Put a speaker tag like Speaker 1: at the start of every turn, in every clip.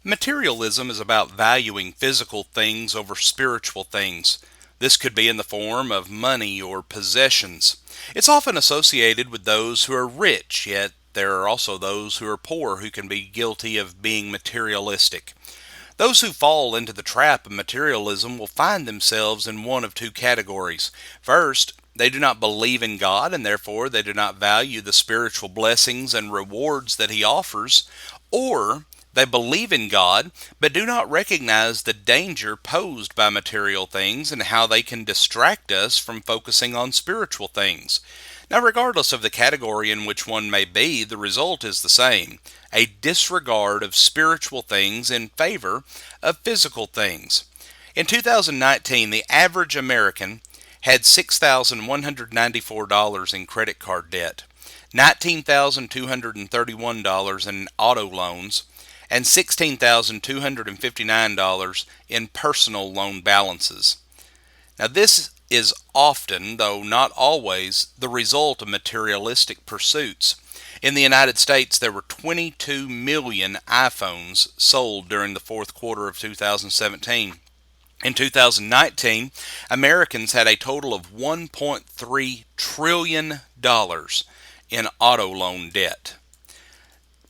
Speaker 1: Materialism is about valuing physical things over spiritual things. This could be in the form of money or possessions. It's often associated with those who are rich, yet there are also those who are poor who can be guilty of being materialistic. Those who fall into the trap of materialism will find themselves in one of two categories. First, they do not believe in God, and therefore they do not value the spiritual blessings and rewards that He offers. Or they believe in God, but do not recognize the danger posed by material things and how they can distract us from focusing on spiritual things. Now, regardless of the category in which one may be, the result is the same: a disregard of spiritual things in favor of physical things. In 2019, the average American had $6,194 in credit card debt, $19,231 in auto loans, and $16,259 in personal loan balances. Now, this is often, though not always, the result of materialistic pursuits. In the United States, there were 22 million iPhones sold during the fourth quarter of 2017. In 2019, Americans had a total of $1.3 trillion in auto loan debt.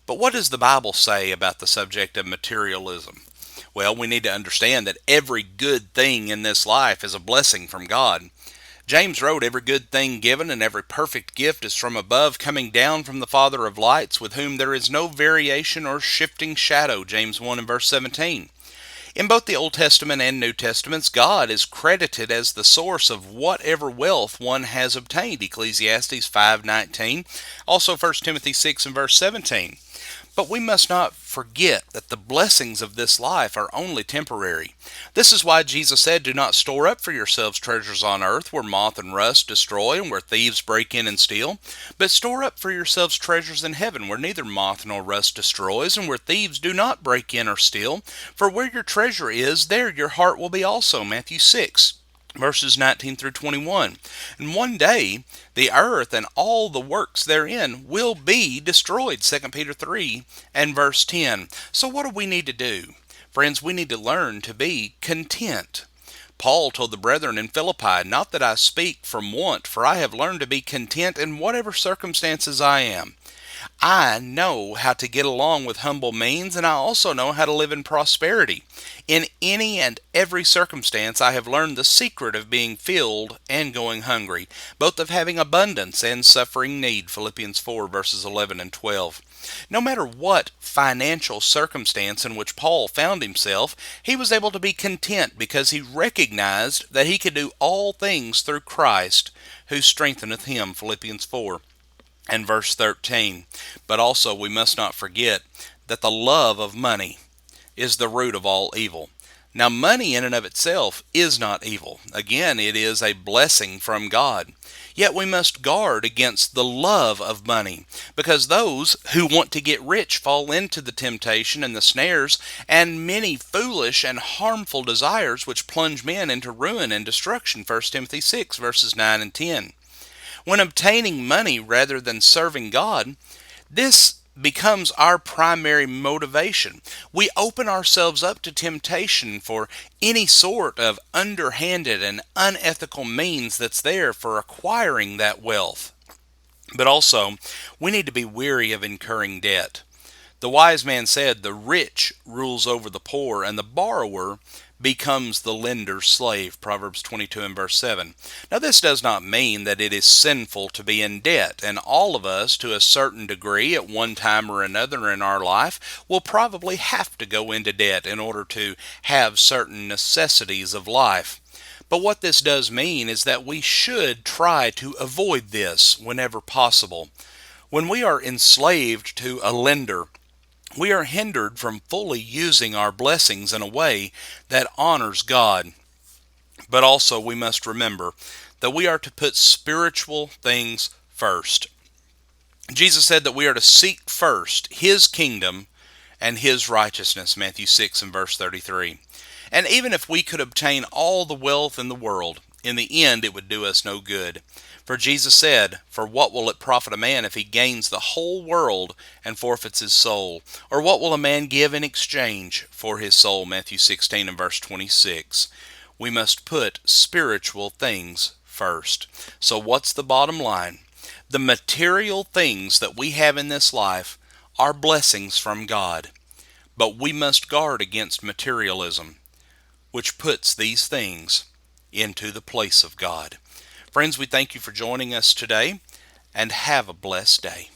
Speaker 1: But what does the Bible say about the subject of materialism? Well, we need to understand that every good thing in this life is a blessing from God. James wrote, "Every good thing given and every perfect gift is from above, coming down from the Father of lights, with whom there is no variation or shifting shadow," James 1 and verse 17. In both the Old Testament and New Testaments, God is credited as the source of whatever wealth one has obtained, Ecclesiastes 5:19, also 1 Timothy 6 and verse 17. But we must not forget that the blessings of this life are only temporary. This is why Jesus said, "Do not store up for yourselves treasures on earth, where moth and rust destroy and where thieves break in and steal, but store up for yourselves treasures in heaven, where neither moth nor rust destroys and where thieves do not break in or steal. For where your treasure is, there your heart will be also." Matthew 6. Verses 19 through 21. And one day, the earth and all the works therein will be destroyed. 2 Peter 3 and verse 10. So what do we need to do? Friends, we need to learn to be content. Paul told the brethren in Philippi, "Not that I speak from want, for I have learned to be content in whatever circumstances I am. I know how to get along with humble means, and I also know how to live in prosperity. In any and every circumstance I have learned the secret of being filled and going hungry, both of having abundance and suffering need." Philippians 4 verses 11 and 12. No matter what financial circumstance in which Paul found himself, he was able to be content because he recognized that he could do all things through Christ who strengtheneth him. Philippians 4 and verse 13. But also we must not forget that the love of money is the root of all evil. Now, money in and of itself is not evil. Again, it is a blessing from God. Yet we must guard against the love of money, because those who want to get rich fall into the temptation and the snares and many foolish and harmful desires which plunge men into ruin and destruction. 1 Timothy 6 verses 9 and 10. When obtaining money rather than serving God, this becomes our primary motivation. We open ourselves up to temptation for any sort of underhanded and unethical means that's there for acquiring that wealth. But also, we need to be weary of incurring debt. The wise man said, "The rich rules over the poor, and the borrower becomes the lender's slave." Proverbs 22 and verse 7. Now, this does not mean that it is sinful to be in debt, and all of us, to a certain degree, at one time or another in our life, will probably have to go into debt in order to have certain necessities of life. But what this does mean is that we should try to avoid this whenever possible. When we are enslaved to a lender, we are hindered from fully using our blessings in a way that honors God. But also we must remember that we are to put spiritual things first. Jesus said that we are to seek first His kingdom and His righteousness, Matthew 6 and verse 33. And even if we could obtain all the wealth in the world, In the end, it would do us no good. For Jesus said, "For what will it profit a man if he gains the whole world and forfeits his soul? Or what will a man give in exchange for his soul?" Matthew 16 and verse 26. We must put spiritual things first. So what's the bottom line? The material things that we have in this life are blessings from God. But we must guard against materialism, which puts these things into the place of God. Friends, we thank you for joining us today, and have a blessed day.